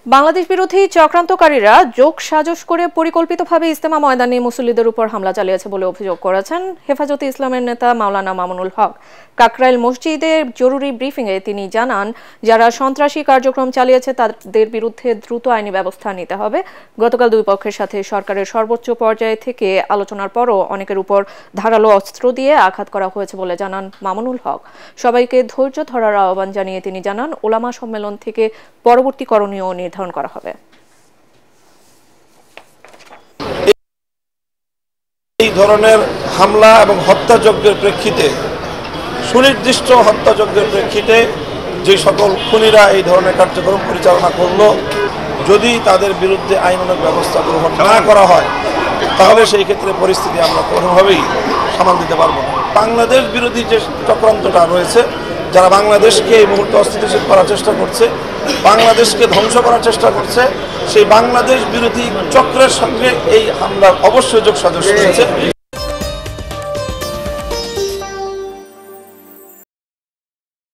বাংলাদেশ বিরোধী চক্রান্তকারীরা যোগ সাজস করে পরিকল্পিতভাবে ইজতেমা ময়দানে মুসল্লিদের উপর হামলা চালিয়েছে বলে অভিযোগ করেছেন হেফাজতে ইসলামের নেতা মাওলানা মামুনুল হক। কাকরাইল মসজিদে জরুরি ব্রিফিংয়ে তিনি জানান, যারা সন্ত্রাসী কার্যক্রম চালিয়েছে তাদের বিরুদ্ধে দ্রুত আইনি ব্যবস্থা নিতে হবে। গতকাল দুই পক্ষের সাথে সরকারের সর্বোচ্চ পর্যায়ে থেকে আলোচনার পরও অনেকের উপর ধারালো অস্ত্র দিয়ে আঘাত করা হয়েছে বলে জানান মামুনুল হক। সবাইকে ধৈর্য ধরার আহ্বান জানিয়ে তিনি জানান, ওলামা সম্মেলন থেকে পরবর্তী করণীয় নির্ধারণ করা হবে। এই ধরনের হামলা এবং হত্যাযজ্ঞের প্রেক্ষিতে, সুনির্দিষ্ট হত্যাযজ্ঞের প্রেক্ষিতে যে সকল খুনিরা এই ধরনের কার্যক্রম পরিচালনা করলো, যদি তাদের বিরুদ্ধে আইনানুগ ব্যবস্থা গ্রহণ না করা হয় তাহলে সেই ক্ষেত্রে পরিস্থিতি আমরা কোনোভাবেই সামাল দিতে পারবো না। বাংলাদেশ বিরোধী যে চক্রান্তটা রয়েছে, যারা বাংলাদেশকে এই মুহূর্তে অস্থিতিশীল করার চেষ্টা করছে, বাংলাদেশকে ধ্বংস করার চেষ্টা করছে, সেই বাংলাদেশ বিরোধী চক্রের সঙ্গে এই হামলার অবশ্যই যোগসাজশ রয়েছে।